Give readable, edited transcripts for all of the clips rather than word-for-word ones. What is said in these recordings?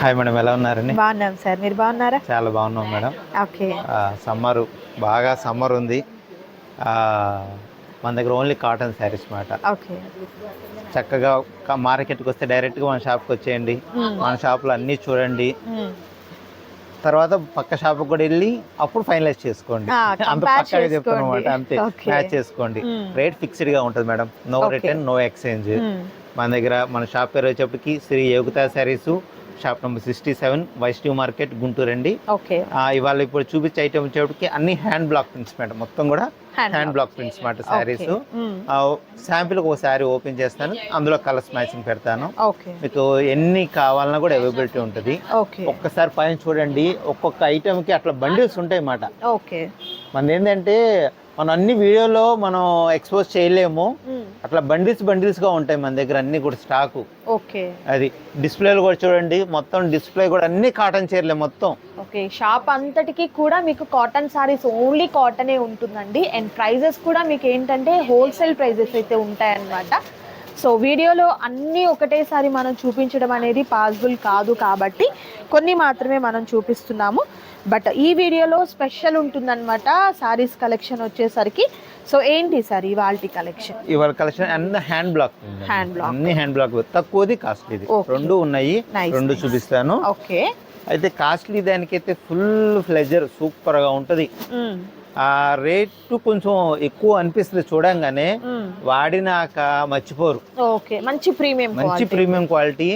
Hi madam, ఎలా ఉన్నారండి? బాగున్నాం సార్, మీరు బాగున్నారా? చాలా బాగున్నాం మేడం. ఓకే. సమ్మర్ బాగా సమ్మర్ ఉంది. మన దగ్గర ఓన్లీ కాటన్ శారీస్ మాట. ఓకే. చక్కగా మార్కెట్కి వస్తే డైరెక్ట్గా మన షాప్కి వచ్చేయండి. మన షాప్లో అన్నీ చూడండి, తర్వాత పక్క షాప్కి కూడా వెళ్ళి అప్పుడు ఫైనలైజ్ చేసుకోండి. అంత పక్కగా చెప్తాను అనమాట, అంతే. మ్యాచ్ చేసుకోండి. రేట్ ఫిక్స్డ్గా ఉంటుంది madam, no return no exchange. మన దగ్గర మన షాప్ పేరు వచ్చేప్పటికి Shri Yogita sarees, shop number 67, Vaishnav market, Guntur అండి. ఇవాళ ఇప్పుడు చూపించే ఐటమ్ వచ్చేప్పటికి అన్ని హ్యాండ్ బ్లాక్ ప్రింట్స్ మేడం, మొత్తం కూడా హ్యాండ్ బ్లాక్ ప్రింట్స్ మాట శారీస్. శాంపిల్ ఒక శారీ ఓపెన్ చేస్తాను, అందులో కలర్స్ మ్యాచింగ్ పెడతాను. మీకు ఎన్ని కావాలన్నా కూడా అవైలబిలిటీ ఉంటుంది. ఒక్కసారి పైన చూడండి, ఒక్కొక్క ఐటమ్ కి అట్లా బండిల్స్ ఉంటాయి అన్నమాట. మన ఏంటంటే మనం అన్ని వీడియోలో మనం ఎక్స్పోజ్ చేయలేము, అట్లా బండిల్స్ గా ఉంటాయి మన దగ్గర అన్ని కూడా స్టాకు. అది డిస్ప్లేలు కూడా చూడండి, మొత్తం డిస్ప్లే కూడా అన్ని కాటన్ చీరలే మొత్తం. ఓకే. షాప్ అంతటికి కూడా మీకు కాటన్ సారీస్, ఓన్లీ కాటనే ఉంటుందండి. అండ్ ప్రైజెస్ కూడా మీకు ఏంటంటే హోల్సేల్ ప్రైజెస్ అయితే ఉంటాయన్నమాట. సో వీడియోలో అన్నీ ఒకటేసారి మనం చూపించడం అనేది పాసిబుల్ కాదు, కాబట్టి కొన్ని మాత్రమే మనం చూపిస్తున్నాము. బట్ ఈ వీడియోలో స్పెషల్ ఉంటుందన్నమాట సారీస్ కలెక్షన్ వచ్చేసరికి. సో ఏంటి సార్ ఇవాల్టి కలెక్షన్? ఇవాళ కలెక్షన్ అన్ని హ్యాండ్ బ్లాక్, అన్ని హ్యాండ్ బ్లాక్, తక్కువది కాస్ట్లీది రెండు ఉన్నాయి, రెండు చూపిస్తాను. ఓకే. అయితే కాస్ట్లీ దానికైతే ఫుల్ ఫ్లెజర్ సూపర్ గా ఉంటది. ఆ రేటు కొంచెం ఎక్కువ అనిపిస్తుంది చూడంగానే, వాడినాక మర్చిపోరు. మంచి ప్రీమియం క్వాలిటీ.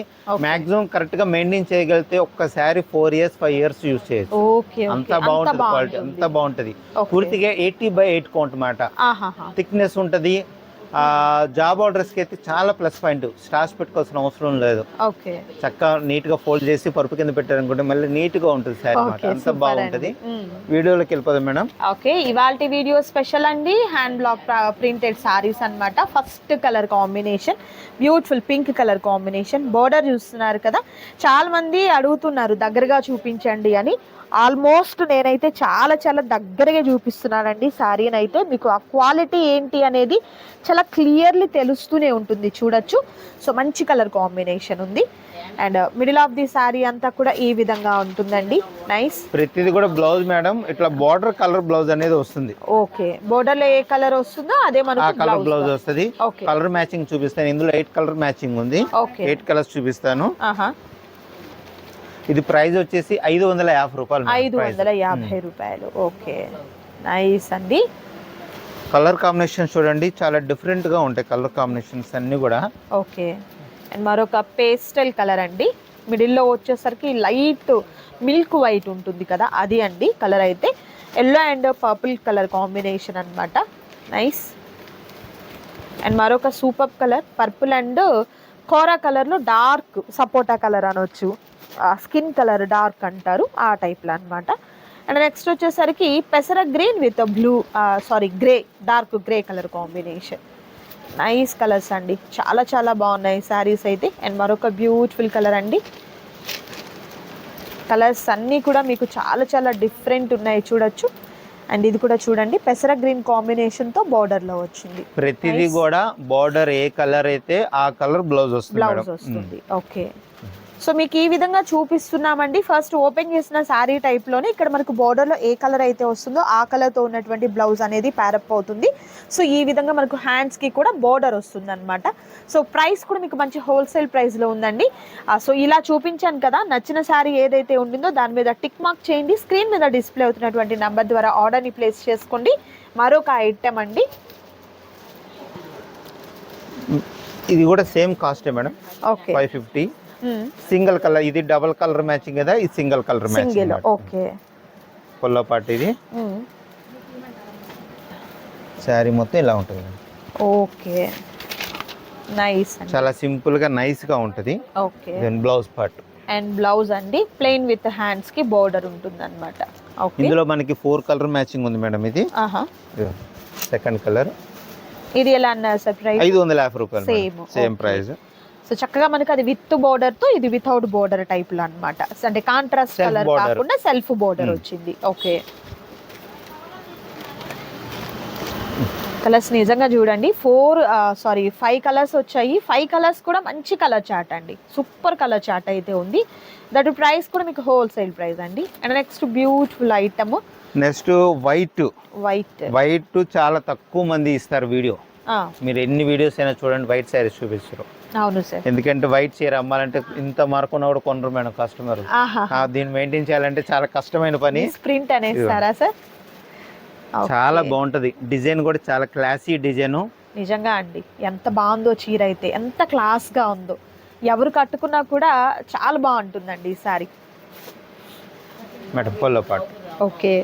మాక్సిమం కరెక్ట్ గా మెయింటైన్ చేయగలిగితే ఒక్కసారి 4 years 5 years యూజ్ చేయొచ్చు. అంత బాగుంటది క్వాలిటీ, అంత బాగుంటది. పూర్తిగా 80/8 కౌంట్ మాట, థిక్నెస్ ఉంటది. జాబ్ ఆర్డర్స్ కి అయితే చాలా ప్లస్ పాయింట్, స్టార్స్ పెట్టుకోవాల్సిన అవసరం లేదు. చక్కగా నీట్ గా ఫోల్డ్ చేసి పరుపు కింద పెట్టారనుకుంటే మళ్ళీ నీట్ గా ఉంటుంది శారీ అన్నమాట, అంత బాగుంటది. వీడియోలోకి వెళ్ళిపోదాం మేడం. ఓకే. ఇవాల్టి వీడియో స్పెషల్ అండి, హ్యాండ్ బ్లాక్ ప్రింటెడ్ సారీస్ అన్నమాట. First colour combination beautiful pink colour combination. Border చూస్తున్నారు కదా, చాలా మంది అడుగుతున్నారు దగ్గరగా చూపించండి అని. ఆల్మోస్ట్ నేనైతే చాలా దగ్గరగా చూపిస్తున్నానండి శారీని. అయితే మీకు ఆ క్వాలిటీ ఏంటి అనేది చాలా క్లియర్లీ తెలుస్తూనే ఉంటుంది, చూడొచ్చు. సో మంచి కలర్ కాంబినేషన్ ఉంది. And middle of the sari అంతా కూడా ఈ విధంగా ఉంటుందండి. నైస్. ప్రతిది కూడా బ్లౌజ్ మేడం ఇట్లా బార్డర్ కలర్ బ్లౌజ్ అనేది వస్తుంది. ఓకే. బోర్డర్ లో ఏ కలర్ వస్తుందో అదే మనకు కలర్ బ్లౌజ్ వస్తుంది. కలర్ మ్యాచింగ్ చూపిస్తాను, ఇందులో 8 కలర్ మ్యాచింగ్ ఉంది. 8 కలర్స్ చూపిస్తాను. ఇది ప్రైస్ వచ్చేసి 550 రూపాయలు. 550 రూపాయలు. ఓకే. నైస్ అండి. కలర్ కాంబినేషన్ చూడండి, చాలా డిఫరెంట్ గా ఉంటాయి కలర్ కాంబినేషన్స్ అన్ని కూడా. ఓకే. అండ్ మరొక పేస్టల్ కలర్ అండి, మిడిల్లో వచ్చేసరికి లైట్ మిల్క్ వైట్ ఉంటుంది కదా, అది అండి కలర్. అయితే yellow and purple colour combination అన్నమాట. నైస్. అండ్ మరొక సూపర్ కలర్ పర్పుల్ అండ్ కోరా కలర్లో డార్క్ సపోటా కలర్ అనొచ్చు, స్కిన్ కలర్ డార్క్ అంటారు, ఆ టైప్లో అనమాట. అండ్ నెక్స్ట్ వచ్చేసరికి పెసర green with blue grey, dark grey colour combination. Nice colours అండి, చాలా బాగున్నాయి శారీస్ అయితే. అండ్ మరొక బ్యూటిఫుల్ కలర్ అండి. కలర్స్ అన్నీ కూడా మీకు చాలా డిఫరెంట్ ఉన్నాయి, చూడొచ్చు. అండ్ ఇది కూడా చూడండి, పెసర గ్రీన్ కాంబినేషన్ తో బార్డర్ లో వచ్చింది. ప్రతిదీ కూడా బార్డర్ ఏ కలర్ అయితే ఆ కలర్ బ్లౌజ్ వస్తుంది. ఓకే. సో మీకు ఈ విధంగా చూపిస్తున్నామండి. ఫస్ట్ ఓపెన్ చేసిన శారీ టైప్ లోనే ఇక్కడ మనకు బోర్డర్ లో ఏ కలర్ అయితే వస్తుందో ఆ కలర్ తో ఉన్నటువంటి బ్లౌజ్ అనేది ప్యారప్ అవుతుంది. సో ఈ విధంగా మనకు హ్యాండ్స్ కి కూడా బోర్డర్ వస్తుంది అనమాట. సో ప్రైస్ కూడా మీకు మంచి హోల్సేల్ ప్రైస్ లో ఉందండి. సో ఇలా చూపించాను కదా, నచ్చిన శారీ ఏదైతే ఉండిందో దాని మీద టిక్ మార్క్ చేయండి. స్క్రీన్ మీద డిస్ప్లే అవుతున్నటువంటి నంబర్ ద్వారా ఆర్డర్ ని ప్లేస్ చేసుకోండి. మరొక ఐటమ్ అండి, ఇది కూడా same cost madam. Okay. 550. Single colour, ఇది డబుల్ కలర్ మ్యాచింగ్ కదా, ఇది సింగిల్ కలర్ మ్యాచింగ్. ఓకే. పొల్లో పాటు ఇది శారీ మొత్తం ఇలా ఉంటుంది. ఓకే. నైస్. చాలా సింపుల్ గా నైస్ గా ఉంటది. Okay. Then blouse part and blouse అండి ప్లెయిన్ విత్ హ్యాండ్స్ కి బోర్డర్ ఉంటుంది అన్నమాట. ఓకే. ఇందులో మనకి 4 కలర్ మ్యాచింగ్ ఉంది మేడం. ఇది సెకండ్ కలర్. ఇది ఎలా అన్నారు సార్ ప్రైస్? 550 రూపాయలు, సేమ్ ప్రైస్. సో చక్కగా మనకి అది విత్ బోర్డర్ తో, ఇది వితౌట్ బోర్డర్ టైప్ లో అన్నమాట. అంటే కాంట్రాస్ట్ కలర్ కాకుండా సెల్ఫ్ బోర్డర్ వచ్చింది. ఓకే. కలర్స్ నిజంగా చూడండి 5 కలర్స్ వచ్చాయి. 5 కలర్స్ కూడా మంచి కలర్ చార్ట్ అండి, సూపర్ కలర్ చార్ట్ అయితే ఉంది. దట్ ప్రైస్ కూడా మీకు హోల్సేల్ ప్రైస్ అండి. And next beautiful item, next white చాలా తక్కువ మంది ఇస్తారు వీడియో. మీరు ఎన్ని వీడియోస్ అయినా చూడండి, వైట్ శారీస్ చూపిస్తారు. అవును సార్, ఎందుకంటే వైట్ చీర అమ్మాలంటే ఇంత మార్కున్నా కూడా కొనరు మేడం కస్టమర్. దీన్ని మెయింటైన్ చేయాలంటే చాలా కష్టమైన పని. ప్రింట్ అనేస్తారా సార్? చాలా బాగుంటది, డిజైన్ కూడా చాలా క్లాసీ డిజైన్. నిజంగా అండి, ఎంత బాగుందో చీర అయితే, ఎంత క్లాస్ గా ఉందో. ఎవరు కట్టుకున్నా కూడా చాలా బాగుంటుందండి ఈ సారీ. మేడం పల్లో పాటు. Okay,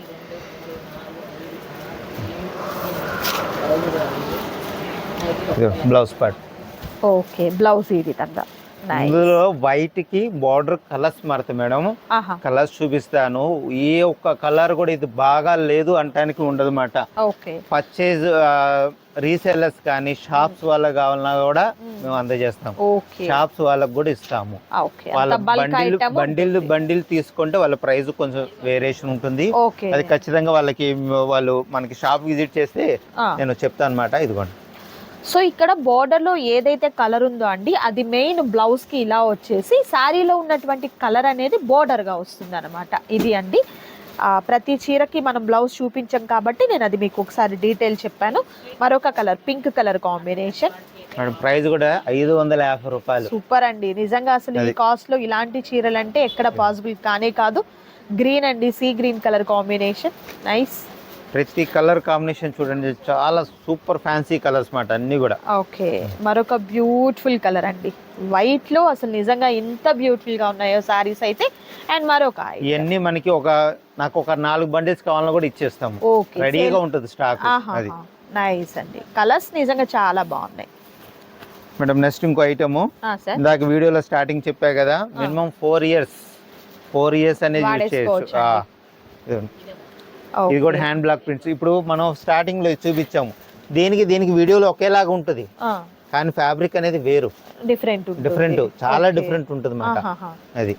blouse part. Okay, blouse ఈ విధంగా. ఇందులో వైట్ కి బార్డర్ కలర్స్ మారుతాయి మేడం. కలర్స్ చూపిస్తాను, ఏ ఒక్క కలర్ కూడా ఇది బాగా లేదు అంటానికి ఉండదు మాట. పర్చేజ్ రీసెల్లర్స్ కానీ షాప్స్ వాళ్ళకి కావాలన్నా కూడా మేము అందజేస్తాం. షాప్స్ వాళ్ళకి కూడా ఇస్తాము. వాళ్ళ బండిల్ తీసుకుంటే వాళ్ళ ప్రైస్ కొంచెం వేరియేషన్ ఉంటుంది. అది ఖచ్చితంగా వాళ్ళు మనకి షాప్ విజిట్ చేస్తే నేను చెప్తాను అనమాట. ఇదిగోండి. సో ఇక్కడ బోర్డర్ లో ఏదైతే కలర్ ఉందో అండి, అది మెయిన్ బ్లౌజ్ కి ఇలా వచ్చేసి శారీలో ఉన్నటువంటి కలర్ అనేది బోర్డర్ గా వస్తుంది అనమాట. ఇది అండి, ప్రతి చీరకి మనం బ్లౌజ్ చూపించాం కాబట్టి నేను అది మీకు ఒకసారి డీటెయిల్ చెప్పాను. మరొక colour, pink colour combination. Price కూడా 550 రూపాయలు. సూపర్ అండి, నిజంగా అసలు ఈ కాస్ట్ లో ఇలాంటి చీరలు అంటే ఎక్కడ పాసిబుల్ కానే కాదు. గ్రీన్ అండి, sea green colour combination, nice. ప్రతి కలర్ కాంబినేషన్ చూడండి, చాలా సూపర్ ఫ్యాన్సీ కలర్స్ మాట అన్ని కూడా. ఓకే, మరొక బ్యూటిఫుల్ కలర్ అండి, వైట్ లో అసలు నిజంగా ఎంత బ్యూటిఫుల్ గా ఉన్నాయో సారీస్ అయితే. అండ్ మరొక ఇవన్నీ మనకి నాకు ఒక 4 బండిల్స్ కావాలన్నా కూడా ఇచ్చేస్తాము, రెడీగా ఉంటుంది స్టాక్. అది నైస్ అండి, కలర్స్ నిజంగా చాలా బాగున్నాయి మేడం. నెక్స్ట్ ఇంకో ఐటమ్, ఇందాక వీడియోలో స్టార్టింగ్ చెప్పా కదా, మినిమం 4 ఇయర్స్ అనేది యూజ్ చేయొచ్చు. ఇది కూడా హ్యాండ్ బ్లాక్ ప్రింట్స్. ఇప్పుడు మనం స్టార్టింగ్ లో చూపించాము, దీనికి వీడియోలో ఒకేలాగా ఉంటుంది, కానీ ఫ్యాబ్రిక్ అనేది వేరు, డిఫరెంట్ చాలా డిఫరెంట్ ఉంటుంది అన్నమాట. అది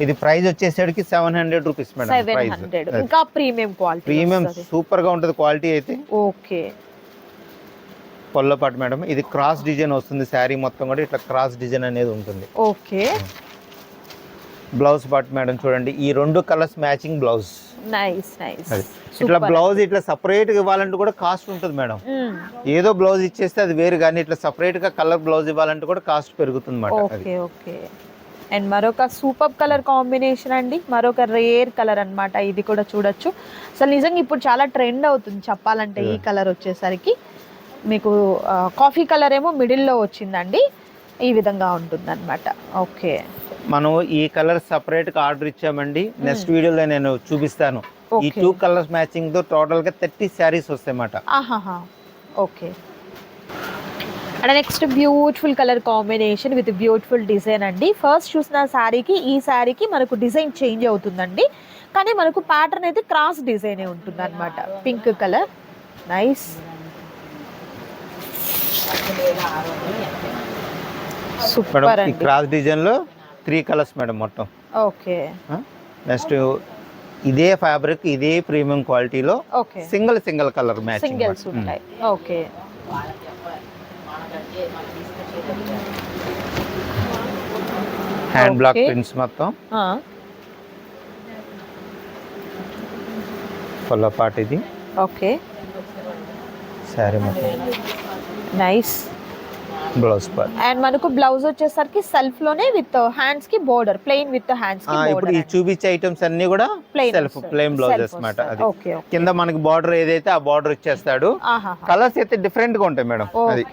ఇది ప్రైస్ వచ్చేసరికి 700 రూపీస్ మేడం. ఇంకా ప్రీమియం క్వాలిటీ, ప్రీమియం సూపర్ గా ఉంటుంది క్వాలిటీ అయితే. ఓకే, పొల్ల పాటు మేడం. ఇది క్రాస్ డిజైన్ వస్తుంది, శారీ మొత్తం కూడా ఇట్లా క్రాస్ డిజైన్ అనేది ఉంటుంది. ఓకే, బ్లౌజ్ పార్ట్ మేడం చూడండి, ఈ 2 కలర్స్ మ్యాచింగ్ బ్లౌజ్. నైస్. ఇట్లా బ్లౌజ్ ఇట్లా సపరేట్ గా ఇవ్వాలంటే కూడా కాస్ట్ ఉంటుంది మేడం. ఏదో బ్లౌజ్ ఇచ్చేస్తే అది వేరు, కానీ ఇట్లా సపరేట్ గా కలర్ బ్లౌజ్ ఇవ్వాలంటే కూడా కాస్ట్ పెరుగుతుంది ఓకే ఓకే. అండ్ మరొక సూపర్ కలర్ కాంబినేషన్ అండి, మరొక రేర్ కలర్ అన్నమాట. ఇది కూడా చూడొచ్చు, అసలు నిజంగా ఇప్పుడు చాలా ట్రెండ్ అవుతుంది చెప్పాలంటే. ఈ కలర్ వచ్చేసరికి మీకు కాఫీ కలర్ ఏమో మిడిల్లో వచ్చిందండి, ఈ విధంగా ఉంటుంది అనమాట. ఓకే, మనం ఈ కలర్ సపరేట్ గా ఆర్డర్ ఇచ్చామండి. నెక్స్ట్ వీడియోలో నేను చూపిస్తాను. ఈ 2 కలర్స్ మ్యాచింగ్ తో టోటల్ గా 30 శారీస్ వస్తాయన్నమాట. Okay, and next beautiful colour combination with beautiful design అండి. ఫస్ట్ చూసిన శారీకి ఈ శారీకి మనకు డిజైన్ చేంజ్ అవుతుందండి, కానీ మనకు ప్యాటర్న్ అయితే క్రాస్ డిజైన్ ఉంటుంది అనమాట. Pink colour, nice. సూపర్ అండి, క్రాస్ డిజైన్ లో 3 కలర్స్ మేడం మొత్తం. ఓకే, నెక్స్ట్ ఇదే ఫ్యాబ్రిక్, ఇదే ప్రీమియం క్వాలిటీలో సింగిల్ కలర్ మ్యాచింగ్ సింగిల్స్ ఉంటాయి. ఓకే, హ్యాండ్ బ్లాక్ ప్రింట్స్ మొత్తం. ఫుల్ పార్ట్ ఇది. ఓకే, సారీ మొత్తం నైస్. Blouse part. అండ్ మనకు బ్లౌజ్ వచ్చేసరికి సెల్ఫ్ లోనే విత్ హ్యాండ్స్ కి బోర్డర్, ప్లెయిన్ విత్ హ్యాండ్స్ కి బోర్డర్. ఇప్పుడు ఈ చూపించే ఐటమ్స్ అన్ని కూడా సెల్ఫ్ ప్లెయిన్ బ్లౌజెస్ అన్నమాట. అది కింద మనకి బోర్డర్ ఏదైతే ఆ బోర్డర్ ఇచ్చేస్తాడు. కలర్స్ అయితే డిఫరెంట్ గా ఉంటాయి మేడం. అది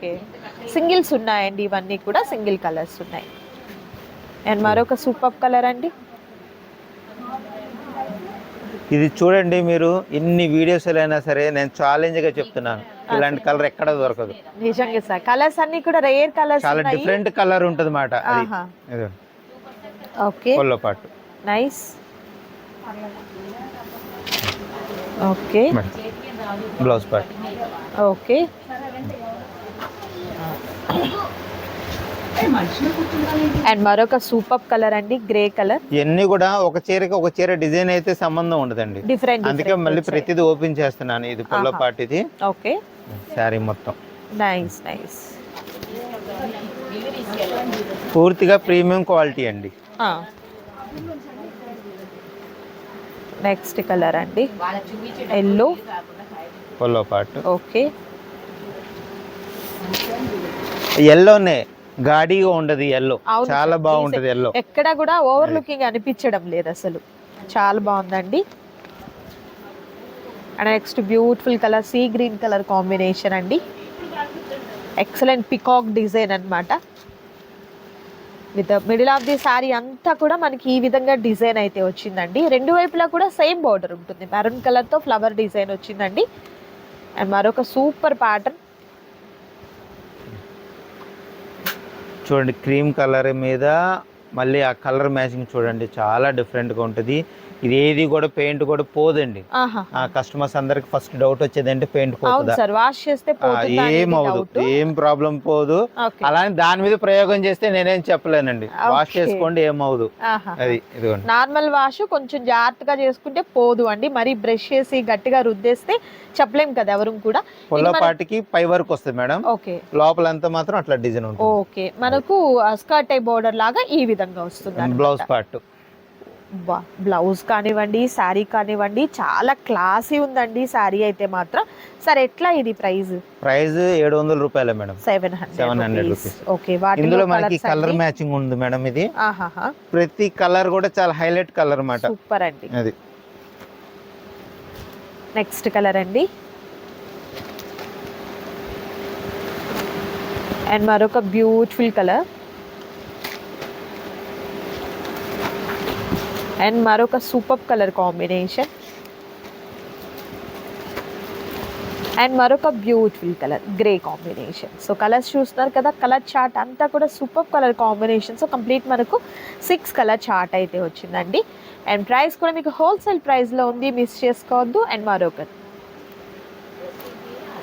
సింగిల్స్ ఉన్నాయండి, ఇవన్నీ కూడా సింగిల్ కలర్స్ ఉన్నాయి. అండ్ మరొక సూపర్ కలర్ అండి, ఇది చూడండి. మీరు ఎన్ని వీడియోస్ అయినా సరే నేను ఛాలెంజ్ గా చెప్తున్నాను, ఇలాంటి కలర్ ఎక్కడ దొరకదు. నిజంగా సార్, కలర్స్ అన్ని కూడా రేర్ కలర్స్, చాలా డిఫరెంట్ కలర్ ఉంటుంది మాట. ఓకే, పొల్ల పాటు, nice. Okay, blouse part. Okay, and మరొక సూపర్ కలర్ అండి, గ్రే కలర్. ఇవన్నీ కూడా ఒక చీరకి ఒక చీర డిజైన్ అయితే సంబంధం ఉండదండి. డిఫరెంట్. అందుకే మళ్ళీ ప్రతిదీ ఓపెన్ చేస్తున్నాను. ఇది పొల్ల పాటిది. ఓకే. శారీ మొత్తం నైస్ నైస్. పూర్తిగా ప్రీమియం క్వాలిటీ అండి. నెక్స్ట్ కలర్ అండి, ఎల్లో పొల్ల పాటు. ఓకే. ఎల్లోనే గాడిగా ఉండదు. ఎల్లో చాలా బాగుంటది. ఎల్లో ఎక్కడ కూడా ఓవర్ లుకింగ్ అనిపించడం లేదు అసలు, చాలా బాగుందండి. And next beautiful colour, sea green colour combination అండి. ఎక్సలెంట్ పికాక్ డిజైన్ అన్నమాట. With middle of the sorry అంతా కూడా మనకి ఈ విధంగా డిజైన్ అయితే వచ్చిందండి. రెండు వైపులా కూడా సేమ్ బార్డర్ ఉంటుంది. మెరూన్ కలర్తో ఫ్లవర్ డిజైన్ వచ్చిందండి. అండ్ మరొక సూపర్ ప్యాటర్న్ చూడండి, క్రీమ్ కలర్ మీద మళ్ళీ ఆ కలర్ మ్యాచింగ్ చూడండి, చాలా డిఫరెంట్గా ఉంటుంది. ఇది ఏది కూడా పెయింట్ కూడా పోదండి. ఆ కస్టమర్స్ అందరికి ఫస్ట్ డౌట్ వచ్చేదంటే పెయింట్ పోతుందా, వాష్ చేస్తే ఏమవుదు, ఏం ప్రాబ్లం పోదు. అలానే దాని మీద ప్రయోగం చేస్తే నేనేం చెప్పలేనండి. వాష్ చేసుకోండి, ఏమవుదు. అది ఇదిగోండి, నార్మల్ వాష్ కొంచెం జాగ్రత్తగా చేసుకుంటే పోదు అండి. మరి బ్రష్ చేసి గట్టిగా రుద్దేస్తే చెప్పలేం కదా ఎవరు కూడా. పొల్లపాటికి పై వరకు వస్తుంది మేడం. ఓకే. లోపలంతా మాత్రం అట్లా డిజైన్ ఉంటుంది. ఓకే. మనకు స్కర్ట్ టై బోర్డర్ లాగా ఈ విధంగా వస్తుంది. బ్లౌజ్ పార్ట్, బ్లౌజ్ కానివ్వండి, శారీ కానివ్వండి, చాలా క్లాసీ ఉందండి శారీ అయితే మాత్రం. సరే, ఎట్లా ఇది ప్రైస్? 700 రూపాయలే మేడం. 700 రూపీస్. ఓకే. ఇందులో మనకి కలర్ మ్యాచింగ్ ఉంది మేడం. ఇది ప్రతి కలర్ కూడా చాలా హైలైట్ కలర్ అన్నమాట. సూపర్ అండి. అది నెక్స్ట్ కలర్ అండి. అండ్ మరొక బ్యూటిఫుల్ కలర్. అండ్ మరొక సూపర్ కలర్ కాంబినేషన్. అండ్ మరొక beautiful colour, grey combination. So colours చూస్తున్నారు కదా, కలర్ చార్ట్ అంతా కూడా super colour combination. So complete మనకు 6 కలర్ చార్ట్ అయితే వచ్చిందండి. అండ్ ప్రైస్ కూడా మీకు హోల్సేల్ ప్రైస్లో ఉంది, మిస్ చేసుకోవద్దు. అండ్ మరొక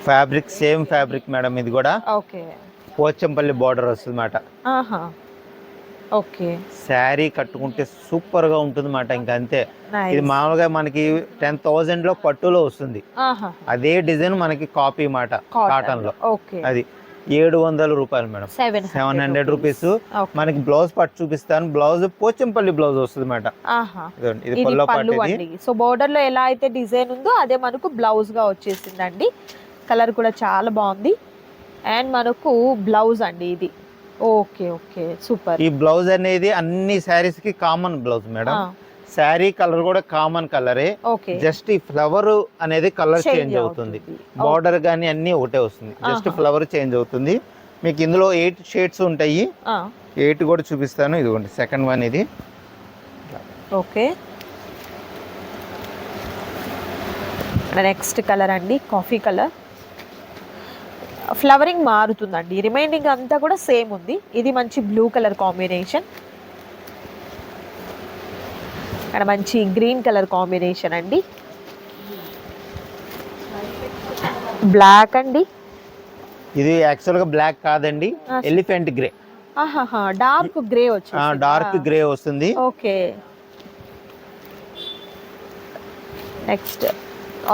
ఫ్యాబ్రిక్ సేమ్ ఫ్యాబ్రిక్ మేడం. ఇది కూడా ఓకే, పోచంపల్లి బార్డర్ వస్తుంది అన్నమాట. ఓకే. శారీ కట్టుకుంటే సూపర్ గా ఉంటుంది అన్నమాట. ఇంకా అంతే. ఇది మామూలుగా మనకి 10,000 లో పట్టులో వస్తుంది. అదే డిజైన్ మనకి కాపీ మాట కాటన్ లో. అది 700 రూపాయలు మేడం. 700 రూపీస్. మనకి బ్లౌజ్ పట్టు చూపిస్తాను. బ్లౌజ్ పోచంపల్లి బ్లౌజ్ వస్తుంది అన్నమాట. ఇది పళ్ళు పట్టు. సో బోర్డర్ లో ఎలా అయితే డిజైన్ ఉందో అదే మనకు బ్లౌజ్ గా వచ్చేసిందండి. కలర్ కూడా చాలా బాగుంది. అండ్ మనకు బ్లౌజ్ అండి ఇది. Okay okay, super. ఈ బ్లౌజ్ అనేది అన్ని శారీస్ కి common blouse madam. Sari colour కూడా కామన్ కలరే. జస్ట్ ఈ ఫ్లవర్ అనేది కలర్ చేంజ్ అవుతుంది. బార్డర్ గానీ అన్ని ఒకటే వస్తుంది. జస్ట్ ఫ్లవర్ చేంజ్ అవుతుంది. మీకు ఇందులో 8 షేడ్స్ ఉంటాయి. 8 కూడా చూపిస్తాను. ఇదిగోండి సెకండ్ వన్ ఇది. ఓకే. నెక్స్ట్ కలర్ అండి, కాఫీ కలర్. ఫ్లవరింగ్ మారుతుందండి, రిమైనింగ్ అంతా కూడా సేమ్ ఉంది. ఇది మంచి బ్లూ కలర్ కాంబినేషన్. ఇక్కడ మంచి గ్రీన్ కలర్ కాంబినేషన్ అండి. బ్లాక్ అండి. ఇది యాక్చువల్ గా బ్లాక్ కాదండి, ఎలిఫెంట్ గ్రే. డార్క్ గ్రే వచ్చింది. డార్క్ గ్రే వస్తుంది. Okay. Next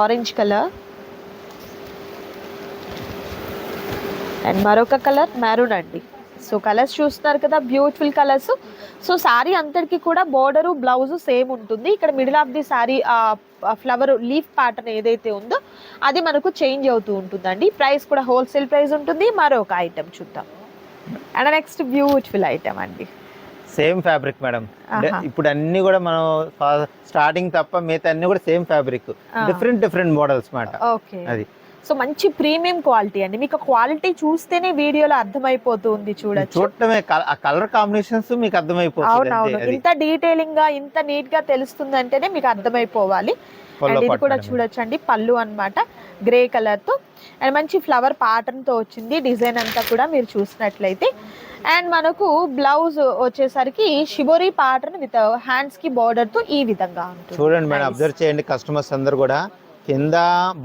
orange colour. And మరొక కలర్ మెరూన్ అండి. సో కలర్స్ చూస్తున్నారు కదా, బ్యూటిఫుల్ కలర్స్. సో శారీ అంతటికి కూడా బోర్డరు బ్లౌజ్ సేమ్ ఉంటుంది. ఇక్కడ middle of the sari flower leaf pattern ఏదైతే ఉందో అది మనకు చేంజ్ అవుతూ ఉంటుందండి. ప్రైస్ కూడా హోల్సేల్ ప్రైస్ ఉంటుంది. మరొక ఐటమ్ చూద్దాం. అండ్ నెక్స్ట్ బ్యూటిఫుల్ ఐటమ్ అండి. Same fabric madam. ఇప్పుడు అన్ని కూడా మనం స్టార్టింగ్ తప్ప మిగతా అన్ని కూడా సేమ్ ఫ్యాబ్రిక్, డిఫరెంట్ మోడల్స్ మాట. ఓకే. అది సో మంచి ప్రీమియం క్వాలిటీ అండి. మీకు క్వాలిటీ చూస్తేనే వీడియోలో అర్థమైపోతుంది. చూడటమే కలర్ కాంబినేషన్స్ మీకు అర్థమైపోతుంది. అవునవును, ఇంత డీటెయిలింగ్ గా ఇంత నీట్ గా తెలుస్తుంది అంటేనే మీకు అర్థమైపోవాలి. అండ్ ఇది కూడా చూడొచ్చండి, పళ్ళు అన్నమాట గ్రే కలర్ తో. అండ్ మంచి ఫ్లవర్ ప్యాటర్న్ తో వచ్చింది డిజైన్ అంతా కూడా మీరు చూసినట్లయితే. అండ్ మనకు బ్లౌజ్ వచ్చేసరికి షిబోరి ప్యాటర్న్ విత్ హ్యాండ్స్ కి బార్డర్ తో ఈ విధంగా ఉంటుంది. చూడండి మేడం, అబ్జర్వ్ చేయండి. కస్టమర్స్ అందరు కూడా కింద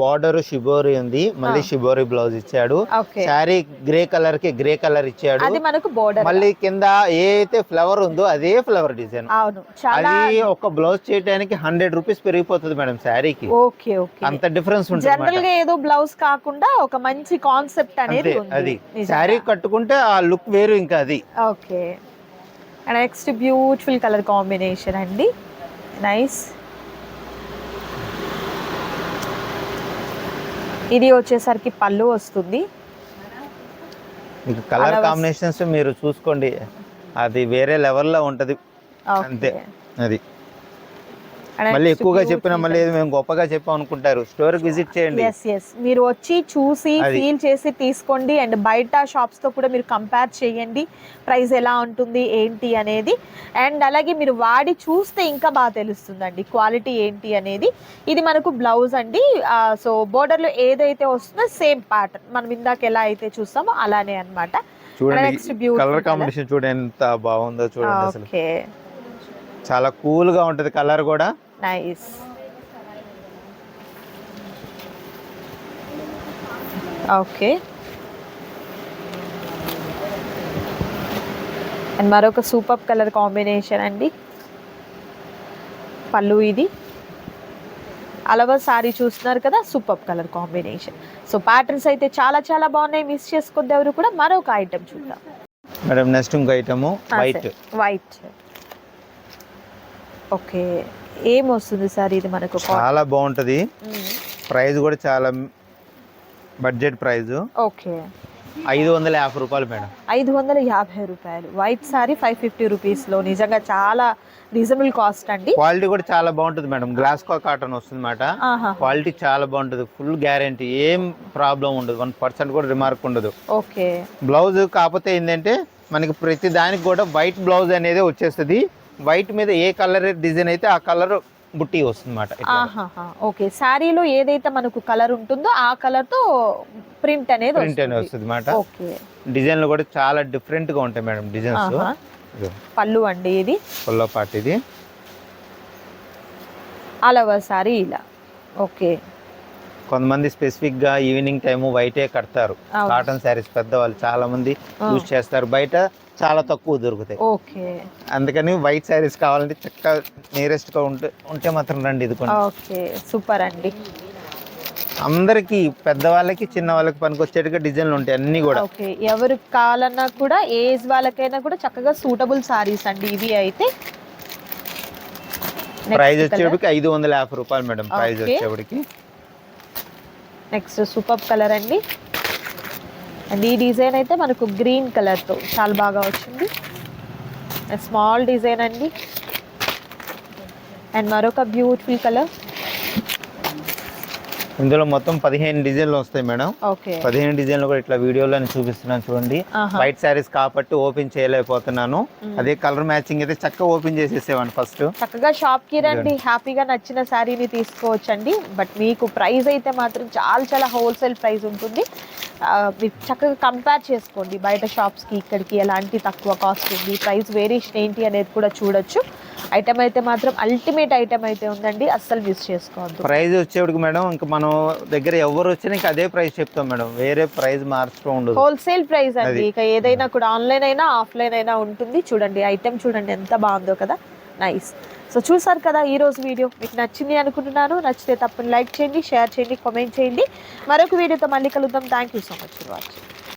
బార్డర్ షిబోరి ఉంది, మళ్ళీ షిబోరి బ్లౌజ్ ఇచ్చాడు. ఓకే శారీ గ్రే కలర్ కి గ్రే కలర్ ఇచ్చాడు. అది మనకు బోర్డర్. మళ్ళీ కింద ఏ అయితే ఫ్లవర్ ఉందో అదే ఫ్లవర్ డిజైన్. అవును, చాలా. అది ఒక బ్లౌజ్ చేయడానికి 100 రూపీస్ పెరిగిపోతుంది మేడం శారీకి. ఓకే ఓకే, అంత డిఫరెన్స్ ఉంటుంది. జనరల్ గా ఏదో బ్లౌజ్ కాకుండా ఒక మంచి కాన్సెప్ట్ అనేది ఉంది. అది శారీ కట్టుకుంటే ఆ లుక్ వేరు ఇంకా అది. Okay, next beautiful colour combination అండి, నైస్. ఇది వచ్చేసరికి పళ్ళు వస్తుంది. మీకు కలర్ కాంబినేషన్స్ మీరు చూసుకోండి, అది వేరే లెవెల్లో ఉంటది అంతే. అది మళ్ళీ ఎక్కువగా చెప్పినా మళ్ళీ మేము గొప్పగా చెప్పాం అనుకుంటారు. స్టోర్ విజిట్ చేయండి. మీరు వచ్చి చూసి ఫీల్ చేసి తీసుకోండి. అండ్ బయట షాప్స్ తో కూడా మీరు కంపేర్ చేయండి, ప్రైస్ ఎలా ఉంటుంది ఏంటి అనేది. అండ్ అలాగే మీరు వాడి చూస్తే ఇంకా బాగా తెలుస్తుందండి క్వాలిటీ ఏంటి అనేది. ఇది మనకు బ్లౌజ్ అండి. సో బోర్డర్ లో ఏదైతే వస్తుందో సేమ్ ప్యాటర్న్ మనం ఇందాక ఎలా అయితే చూస్తామో అలానే అన్నమాట. చూడండి కలర్ కాంబినేషన్ చూడండి ఎంత బాగుందో చూడండి. అసలు చాలా కూల్ గా ఉంటది కలర్ కూడా. నైస్. ఓకే, అండ్ మరొక సూపర్ కలర్ కాంబినేషన్ అండి, పళ్ళు. ఇది అలవా సారీ చూస్తున్నారు కదా, super colour combination. So patterns అయితే చాలా చాలా బాగున్నాయి, మిస్ చేసుకోవద్దు ఎవరు కూడా. మరొక ఐటమ్ చూద్దాం మేడం. నెక్స్ట్ ఇంకో ఐటమ్ వైట్. ఓకే, ఏం వస్తుంది సార్ ఇది మనకు? చాలా బాగుంటది, ప్రైస్ కూడా చాలా బడ్జెట్ ప్రైస్. ఓకే, 550 రూపాయలు మేడం. 550 రూపాయలు వైట్ సారీ 550 రూపీస్ లో. నిజంగా చాలా రీజనబుల్ కాస్ట్ అండి. క్వాలిటీ కూడా చాలా బాగుంటుంది మేడం. గ్లాస్ కాటన్ వస్తుంది అన్నమాట. క్వాలిటీ చాలా బాగుంటుంది, ఫుల్ గ్యారంటీ, ఏం ప్రాబ్లం ఉండదు, 1% కూడా రిమార్క్ ఉండదు. ఓకే, బ్లౌజ్ కాకపోతే ఏంటంటే మనకి ప్రతి దానికి కూడా వైట్ బ్లౌజ్ అనేది వచ్చేస్తుంది. వైట్ మీద ఏ కలర్ డిజైన్ అయితే ఆ కలర్ బుట్టి వస్తుంది అన్నమాట. ఓకే, శారీలో ఏదైతే మనకు కలర్ ఉంటుందో ఆ కలర్ తో ప్రింట్ అనేది వస్తుంది అన్నమాట. డిజైన్లు కూడా చాలా డిఫరెంట్ గా ఉంటాయి మేడం డిజైన్స్. పళ్ళు అండి, ఇది పళ్ళు పార్ట్. ఇది అలవా సారీ ఇలా. ఓకే, కొంతమంది స్పెసిఫిక్ గా ఈవినింగ్ టైం వైటే కడతారు. కాటన్ శారీస్ పెద్దవాళ్ళు చాలా మంది యూజ్ చేస్తారు, బయట చాలా తక్కువ దొరుకుతాయి. ఓకే, అందుకని వైట్ శారీస్ కావాలంటే చక్కగా నియరెస్ట్ గా ఉంటే మాత్రం రండి. ఇది ఓకే, సూపర్ అండి. అందరికి పెద్దవాళ్ళకి చిన్న వాళ్ళకి పనికొచ్చేట్టుగా డిజైన్లు ఉంటాయి అన్ని కూడా. ఓకే, ఎవరికి కావాలన్నా కూడా ఏజ్ వాళ్ళకైనా కూడా చక్కగా సూటబుల్ సారీస్ అండి ఇవి అయితే. ప్రైస్ వచ్చేటికి 550 రూపాయలు మేడం ప్రైస్ వచ్చేటికి. నెక్స్ట్ సూపర్ కలర్ అండి, అండ్ ఈ డిజైన్ అయితే మనకు గ్రీన్ కలర్ తో చాలా బాగా వచ్చింది. స్మాల్ డిజైన్ అండి, అండ్ మరొక బ్యూటిఫుల్ కలర్. ఇందులో మొత్తం 15 డిజైన్లు వస్తాయి మేడం. 15 డిజైన్లు కూడా ఇట్లా వీడియోలో నేను చూపిస్తున్నాను చూడండి. వైట్ శారీస్ కాబట్టి ఓపెన్ చేయలేకపోతున్నాను. అదే కలర్ మ్యాచింగ్ అయితే చక్కగా ఓపెన్ చేసేసేవాడిని ఫస్ట్. చక్కగా షాప్ కి రండి, హ్యాపీగా నచ్చిన శారీని తీసుకోవచ్చండి. బట్ మీకు ప్రైస్ అయితే మాత్రం చాలా చాలా హోల్సేల్ ప్రైస్ ఉంటుంది. మీరు చక్కగా కంపేర్ చేసుకోండి బయట షాప్స్కి ఇక్కడికి ఎలాంటి తక్కువ కాస్ట్ ఉంది, ప్రైస్ వేరియేషన్ ఏంటి అనేది కూడా చూడొచ్చు. ఐటమ్ అయితే మాత్రం అల్టిమేట్ ఐటమ్ అయితే ఉందండి, అస్సలు మిస్ చేసుకోవద్దు. ప్రైస్ వచ్చేటికి మేడం ఇంకా మనం దగ్గర ఎవరు వచ్చినా ఇంకా అదే ప్రైస్ చెప్తాం మేడం, వేరే ప్రైస్ మార్చడం ఉండదు. హోల్సేల్ ప్రైస్ అండి. ఇక ఏదైనా కూడా ఆన్లైన్ అయినా ఆఫ్లైన్ అయినా ఉంటుంది. చూడండి ఐటమ్ చూడండి ఎంత బాగుందో కదా, నైస్. సో చూసారు కదా ఈరోజు వీడియో, మీకు నచ్చింది అనుకుంటున్నాను. నచ్చితే తప్పని లైక్ చేయండి, షేర్ చేయండి, కామెంట్ చేయండి. మరొక వీడియోతో మళ్ళీ కలుద్దాం. Thank you so much for watching.